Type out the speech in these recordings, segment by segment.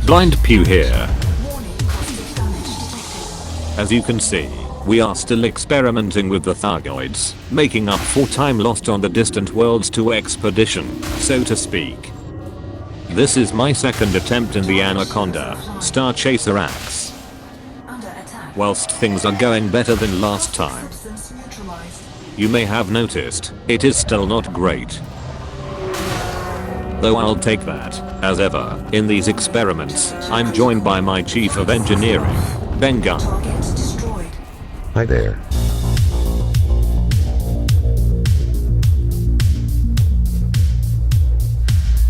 Blind Pew here. As you can see, we are still experimenting with the Thargoids, making up for time lost on the distant worlds 2 expedition, so to speak. This is my second attempt in the Anaconda, Star Chaser axe. Whilst things are going better than last time, you may have noticed, it is still not great. Though I'll take that, as ever, in these experiments, I'm joined by my Chief of Engineering, Ben Gunn. Hi there.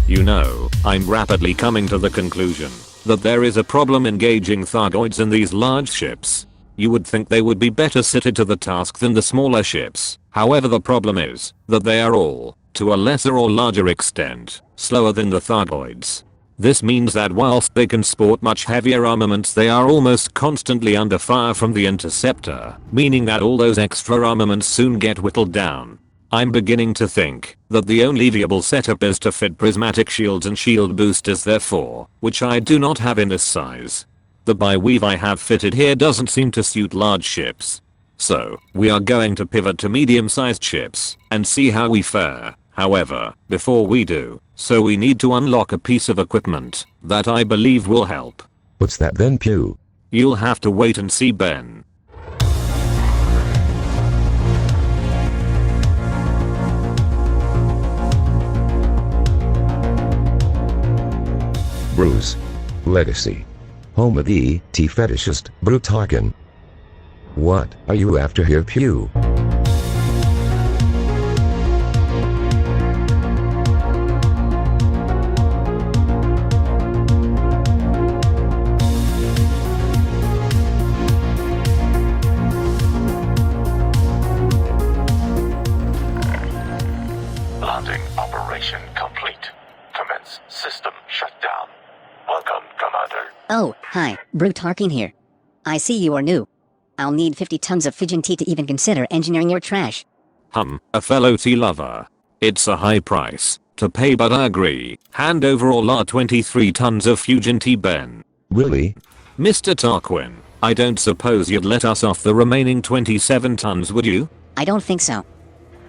You know, I'm rapidly coming to the conclusion that there is a problem engaging Thargoids in these large ships. You would think they would be better suited to the task than the smaller ships. However, the problem is that they are all, to a lesser or larger extent, slower than the Thargoids. This means that whilst they can sport much heavier armaments, they are almost constantly under fire from the interceptor, meaning that all those extra armaments soon get whittled down. I'm beginning to think that the only viable setup is to fit prismatic shields and shield boosters therefore, which I do not have in this size. The bi-weave I have fitted here doesn't seem to suit large ships. So, we are going to pivot to medium-sized ships and see how we fare. However, before we do, so we need to unlock a piece of equipment that I believe will help. What's that then, Pew? You'll have to wait and see, Ben. Bruce. Legacy. Home of the tea fetishist, Brutarkin. What are you after here, Pew? Landing operation complete. Commence system shutdown. Welcome, Commander. Oh, hi, Brutarkin here. I see you are new. I'll need 50 tons of Fijian tea to even consider engineering your trash. A fellow tea lover. It's a high price to pay, but I agree. Hand over all our 23 tons of Fusion tea, Ben. Really? Mr. Tarquin, I don't suppose you'd let us off the remaining 27 tons, would you? I don't think so.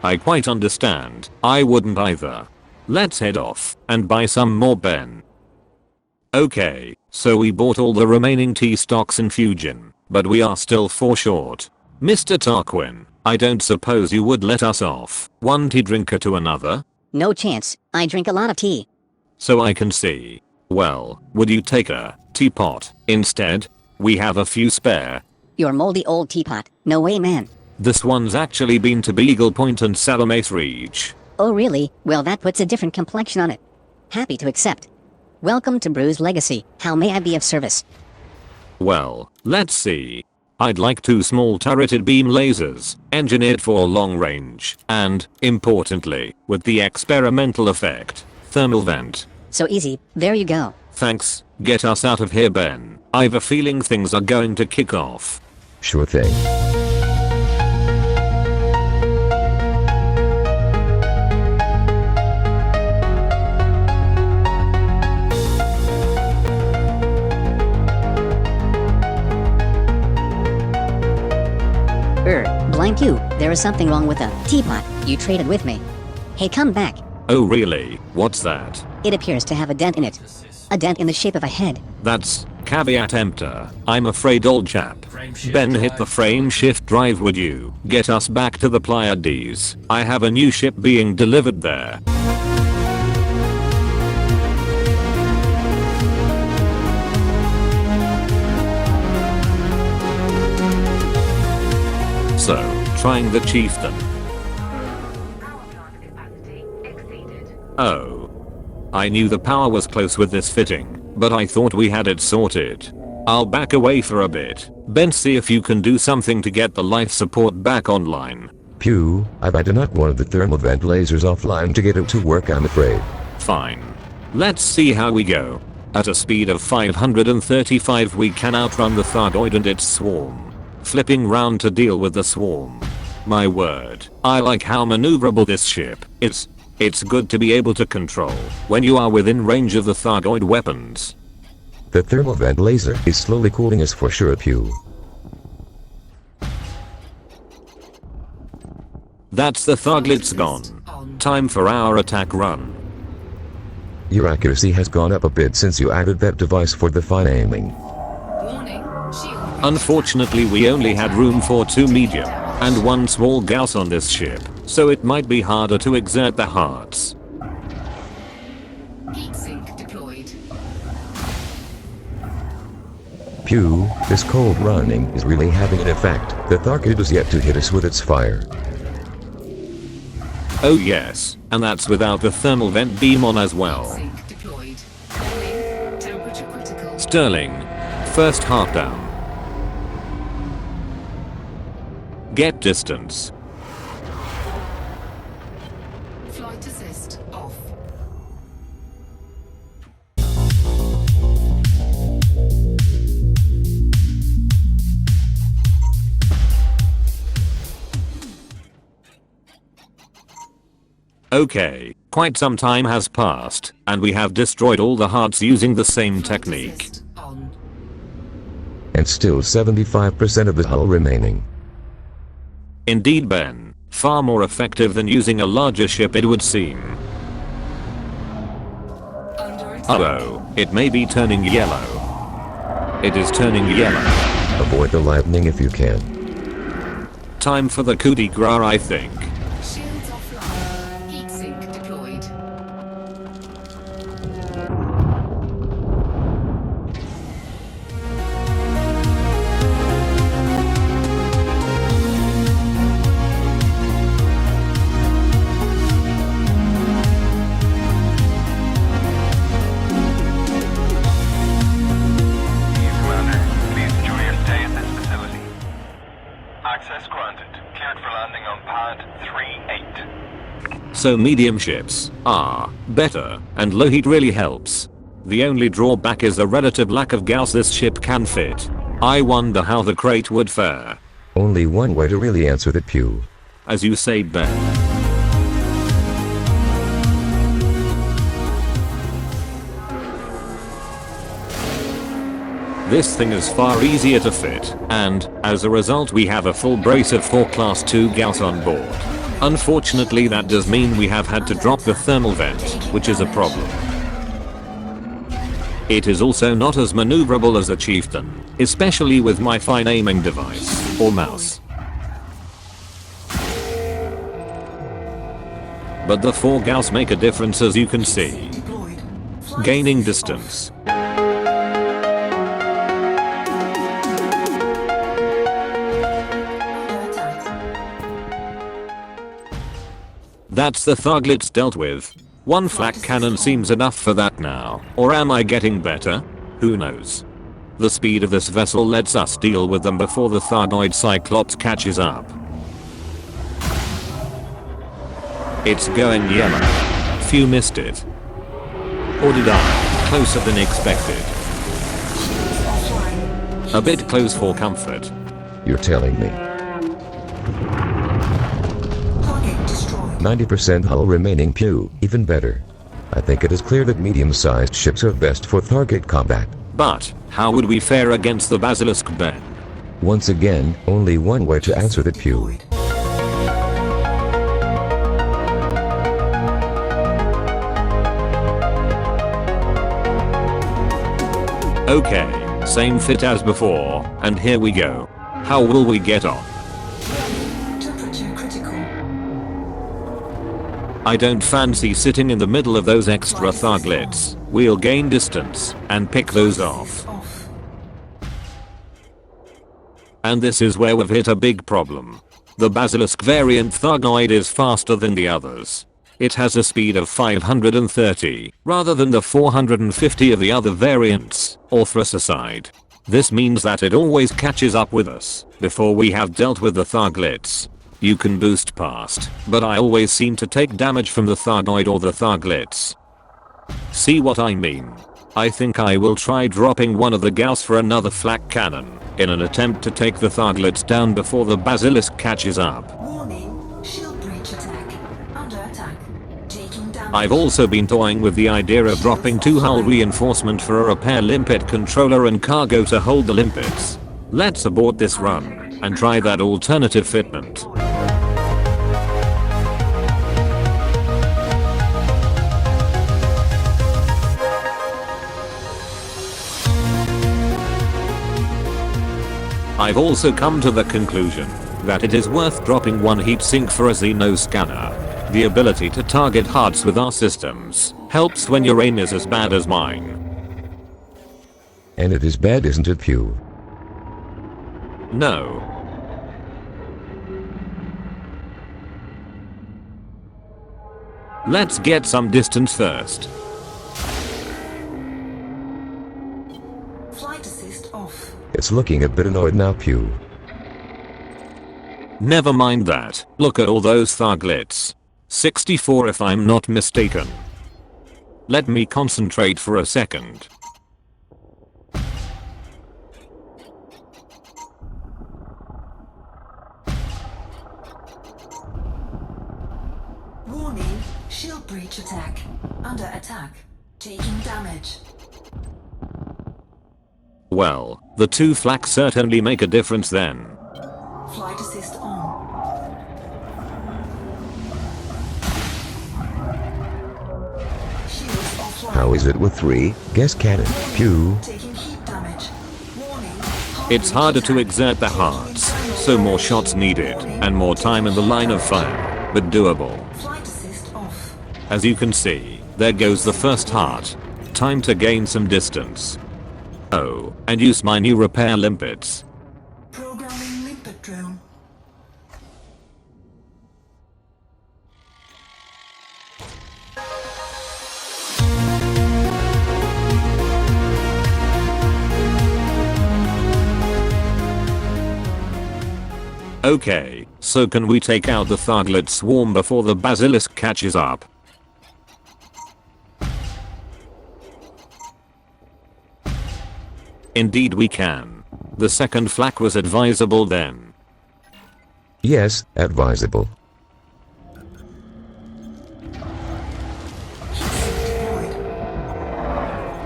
I quite understand. I wouldn't either. Let's head off and buy some more, Ben. Okay, so we bought all the remaining tea stocks in Fusion, but we are still 4 short. Mr. Tarquin, I don't suppose you would let us off one tea drinker to another? No chance. I drink a lot of tea. So I can see. Well, would you take a teapot instead? We have a few spare. Your moldy old teapot. No way, man. This one's actually been to Beagle Point and Salamis Reach. Oh really? Well, that puts a different complexion on it. Happy to accept. Welcome to Bruce Legacy. How may I be of service? Well, let's see. I'd like 2 small turreted beam lasers, engineered for long range, and, importantly, with the experimental effect, thermal vent. So easy. There you go. Thanks. Get us out of here, Ben. I've a feeling things are going to kick off. Sure thing. Blind you. There is something wrong with the teapot you traded with me. Hey, come back. Oh really? What's that? It appears to have a dent in it. A dent in the shape of a head. That's caveat emptor. I'm afraid, old chap. Ben, hit the frame shift drive, would you? Get us back to the Pleiades. I have a new ship being delivered there. So, trying the chieftain. Oh. I knew the power was close with this fitting, but I thought we had it sorted. I'll back away for a bit. Ben, see if you can do something to get the life support back online. Pew, I've had enough one of the thermal vent lasers offline to get it to work, I'm afraid. Fine. Let's see how we go. At a speed of 535 we can outrun the Thargoid and its swarm. Flipping round to deal with the swarm. My word, I like how maneuverable this ship is. It's good to be able to control when you are within range of the Thargoid weapons. The thermal vent laser is slowly cooling us for sure, Pew. That's the Thargoid's gone. Time for our attack run. Your accuracy has gone up a bit since you added that device for the fine aiming. Unfortunately, we only had room for 2 medium and 1 small Gauss on this ship, so it might be harder to exert the hearts. Heat sink deployed. Pew, this cold running is really having an effect. The Thargoid is yet to hit us with its fire. Oh yes, and that's without the thermal vent beam on as well. Sink deployed. Warning, temperature critical. Sterling, first half down. Get distance. Flight assist off. Okay, quite some time has passed, and we have destroyed all the hearts using the same technique. Assist on. And still 75% of the hull remaining. Indeed, Ben. Far more effective than using a larger ship, it would seem. Under attack. Uh-oh, it may be turning yellow. It is turning yellow. Avoid the lightning if you can. Time for the coup de grace, I think. Shields offline. Heat sink deployed. Commander, please enjoy your stay at this facility. Access granted. Cleared for landing on pad 3-8. So medium ships are better, and low heat really helps. The only drawback is the relative lack of Gauss this ship can fit. I wonder how the crate would fare. Only one way to really answer that, Pew. As you say, Ben. This thing is far easier to fit, and, as a result, we have a full brace of 4 Class 2 Gauss on board. Unfortunately, that does mean we have had to drop the thermal vent, which is a problem. It is also not as maneuverable as a Chieftain, especially with my fine aiming device, or mouse. But the 4 Gauss make a difference, as you can see. Gaining distance. That's the Thargoids dealt with. 1 flak cannon seems enough for that now, or am I getting better? Who knows? The speed of this vessel lets us deal with them before the Thargoid Cyclops catches up. It's going yellow. Few missed it. Or did I? Closer than expected. A bit close for comfort. You're telling me. 90% hull remaining, Pew. Even better. I think it is clear that medium-sized ships are best for Thargoid combat. But, how would we fare against the Basilisk, Ben? Once again, only one way to answer that, Pew. Okay, same fit as before, and here we go. How will we get on? Temperature critical. I don't fancy sitting in the middle of those extra Thargoids. We'll gain distance and pick those off. And this is where we've hit a big problem. The Basilisk variant Thargoid is faster than the others. It has a speed of 530, rather than the 450 of the other variants, or thrust aside. This means that it always catches up with us, before we have dealt with the Thargoids. You can boost past, but I always seem to take damage from the Thargoid or the Thargoids. See what I mean? I think I will try dropping one of the Gauss for another flak cannon, in an attempt to take the Thargoids down before the Basilisk catches up. Warning, shield breach attack. Under attack. Taking down I've also been toying with the idea of dropping 2 hull reinforcement for a repair limpet controller and cargo to hold the limpets. Let's abort this run and try that alternative fitment. I've also come to the conclusion that it is worth dropping 1 heatsink for a Xeno scanner. The ability to target hearts with our systems helps when your aim is as bad as mine. And it is bad, isn't it, Pew? No. Let's get some distance first. Flight assist off. It's looking a bit annoyed now, Pew. Never mind that. Look at all those Tharglets. 64 if I'm not mistaken. Let me concentrate for a second. Warning, shield breach attack. Under attack. Taking damage. Well, the 2 flaks certainly make a difference then. Flight assist on. Shields offline. How is it with 3? Guess cannon. Pew. Taking heat damage. Warning. It's harder to exert the hearts, so more shots needed and more time in the line of fire, but doable. Flight assist off. As you can see, there goes the first heart. Time to gain some distance. Oh, and use my new repair limpets. Programming limpet drone. Okay, so can we take out the Tharglet swarm before the basilisk catches up? Indeed we can. The second flak was advisable then. Yes, advisable.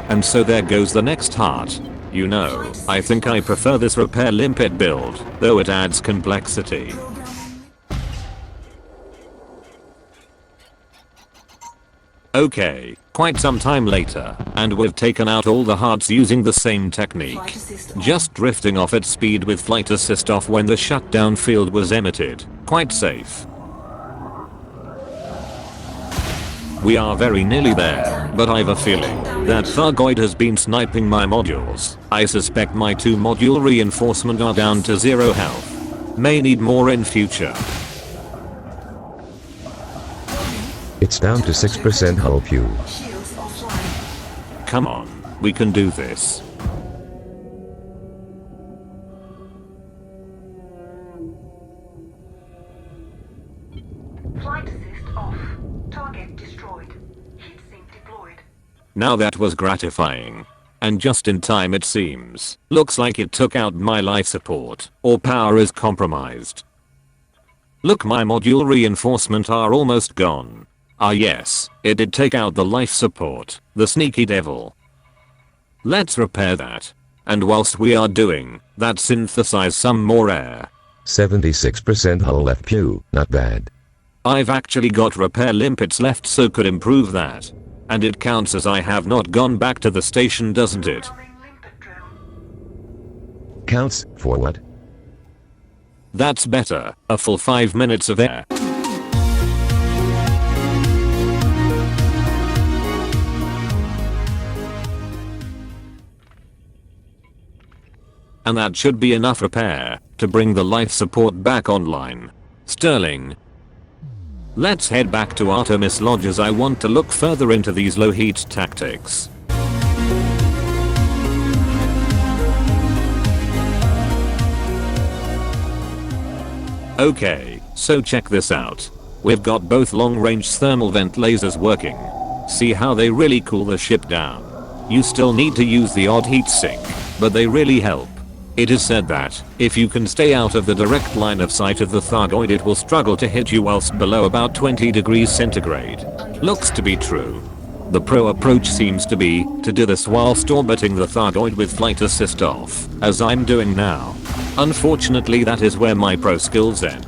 And so there goes the next heart. You know, I think I prefer this repair limpet build, though it adds complexity. Okay, quite some time later, and we've taken out all the hearts using the same technique. Just drifting off at speed with flight assist off when the shutdown field was emitted. Quite safe. We are very nearly there, but I've a feeling that Thargoid has been sniping my modules. I suspect my 2 module reinforcement are down to 0 health. May need more in future. It's down to 6% hull, Pew. Shields offline. Come on, we can do this. Flight assist off. Target destroyed. Heatsink deployed. Now that was gratifying. And just in time it seems. Looks like it took out my life support, or power is compromised. Look, my module reinforcement are almost gone. Ah yes, it did take out the life support, the sneaky devil. Let's repair that. And whilst we are doing that, synthesize some more air. 76% hull left, Pew. Not bad. I've actually got repair limpets left, so could improve that. And it counts as I have not gone back to the station, doesn't it? Programming limpet drone. Counts for what? That's better. A full 5 minutes of air. And that should be enough repair to bring the life support back online. Sterling. Let's head back to Artemis Lodge as I want to look further into these low heat tactics. Okay, so check this out. We've got both long-range thermal vent lasers working. See how they really cool the ship down. You still need to use the odd heat sink, but they really help. It is said that, if you can stay out of the direct line of sight of the Thargoid, it will struggle to hit you whilst below about 20 degrees centigrade. Looks to be true. The pro approach seems to be to do this whilst orbiting the Thargoid with flight assist off, as I'm doing now. Unfortunately, that is where my pro skills end.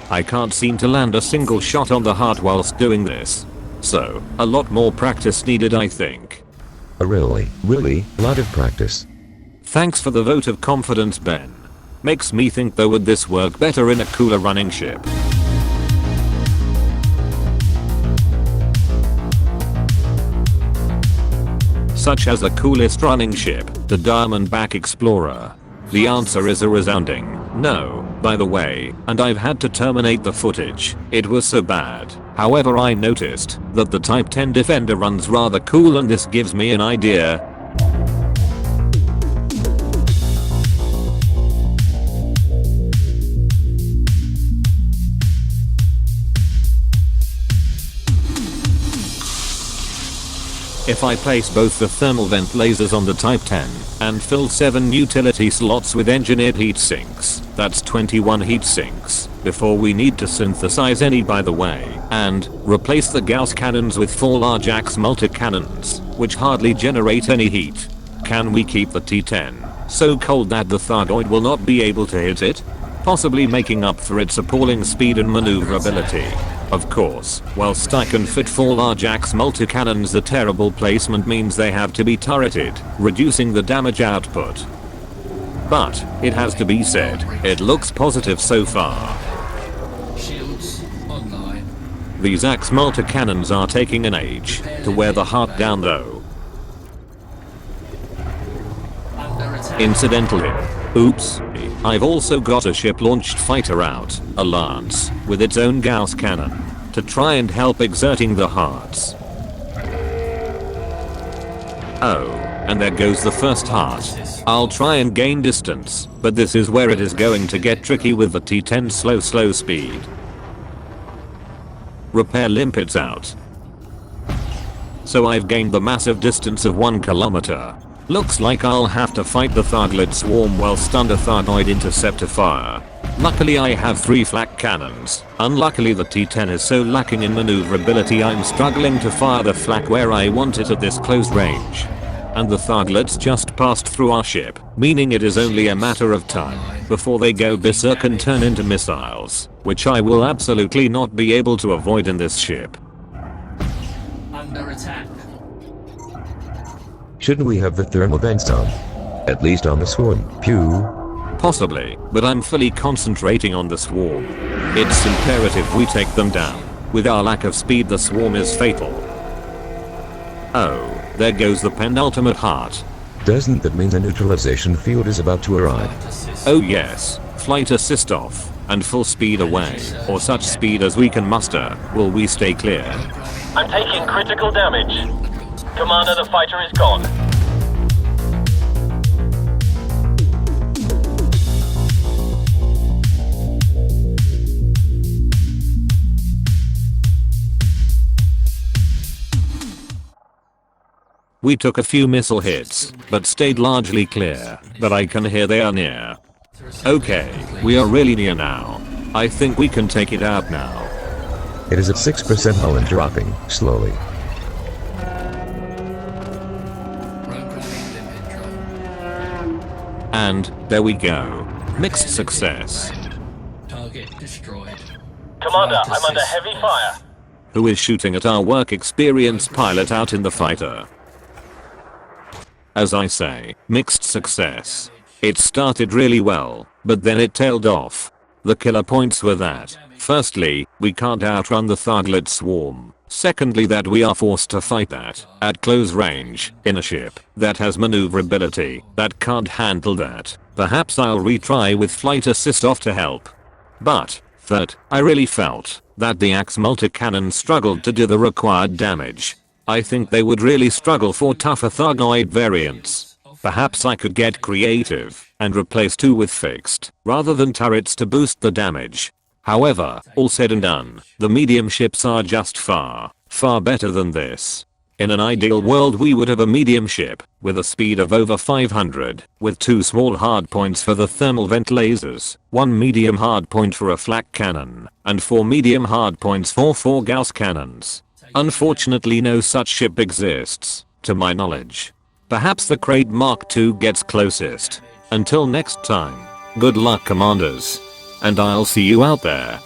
I can't seem to land a single shot on the heart whilst doing this. So, a lot more practice needed, I think. A really lot of practice. Thanks for the vote of confidence, Ben. Makes me think though, would this work better in a cooler running ship? Such as the coolest running ship, the Diamondback Explorer. The answer is a resounding no, by the way, and I've had to terminate the footage. It was so bad. However, I noticed that the Type 10 Defender runs rather cool, and this gives me an idea. If I place both the thermal vent lasers on the Type 10 and fill 7 utility slots with engineered heat sinks, that's 21 heat sinks, before we need to synthesize any, by the way, and replace the Gauss cannons with 4 large axe multi-cannons, which hardly generate any heat. Can we keep the T10 so cold that the Thargoid will not be able to hit it? Possibly making up for its appalling speed and maneuverability. Of course, whilst I can fit 4 large axe multi-cannons, the terrible placement means they have to be turreted, reducing the damage output. But, it has to be said, it looks positive so far. Shields online. These axe multi-cannons are taking an age to wear the heart down though. Under attack. Incidentally, oops, I've also got a ship-launched fighter out, a Lance, with its own Gauss cannon, to try and help exerting the hearts. Oh, and there goes the first heart. I'll try and gain distance, but this is where it is going to get tricky with the T10 slow speed. Repair limpets out. So I've gained the massive distance of 1 kilometer. Looks like I'll have to fight the Thargoid swarm whilst under Thargoid interceptor fire. Luckily I have 3 flak cannons. Unluckily the T10 is so lacking in maneuverability, I'm struggling to fire the flak where I want it at this close range. And the Thargoids just passed through our ship, meaning it is only a matter of time before they go berserk and turn into missiles, which I will absolutely not be able to avoid in this ship. Under attack. Shouldn't we have the thermal vents on? At least on the swarm, pew. Possibly, but I'm fully concentrating on the swarm. It's imperative we take them down. With our lack of speed, the swarm is fatal. Oh, there goes the penultimate heart. Doesn't that mean the neutralization field is about to arrive? Oh yes, flight assist off, and full speed away, or such speed as we can muster. Will we stay clear? I'm taking critical damage. Commander, the fighter is gone. We took a few missile hits, but stayed largely clear, but I can hear they are near. Okay, we are really near now. I think we can take it out now. It is at 6% hull and dropping, slowly. Programming limpet drone. And, there we go. Mixed success. Target destroyed. Commander, I'm under heavy fire. Who is shooting at our work experienced pilot out in the fighter? As I say, mixed success. It started really well, but then it tailed off. The killer points were that, firstly, we can't outrun the Thargoid swarm. Secondly, that we are forced to fight that, at close range, in a ship that has maneuverability, that can't handle that. Perhaps I'll retry with flight assist off to help. But, third, I really felt that the axe multi-cannon struggled to do the required damage. I think they would really struggle for tougher Thargoid variants. Perhaps I could get creative and replace 2 with fixed, rather than turrets to boost the damage. However, all said and done, the medium ships are just far better than this. In an ideal world we would have a medium ship with a speed of over 500, with 2 small hardpoints for the thermal vent lasers, 1 medium hardpoint for a flak cannon, and 4 medium hardpoints for 4 Gauss cannons. Unfortunately no such ship exists, to my knowledge. Perhaps the Kraid Mark II gets closest. Until next time, good luck commanders. And I'll see you out there.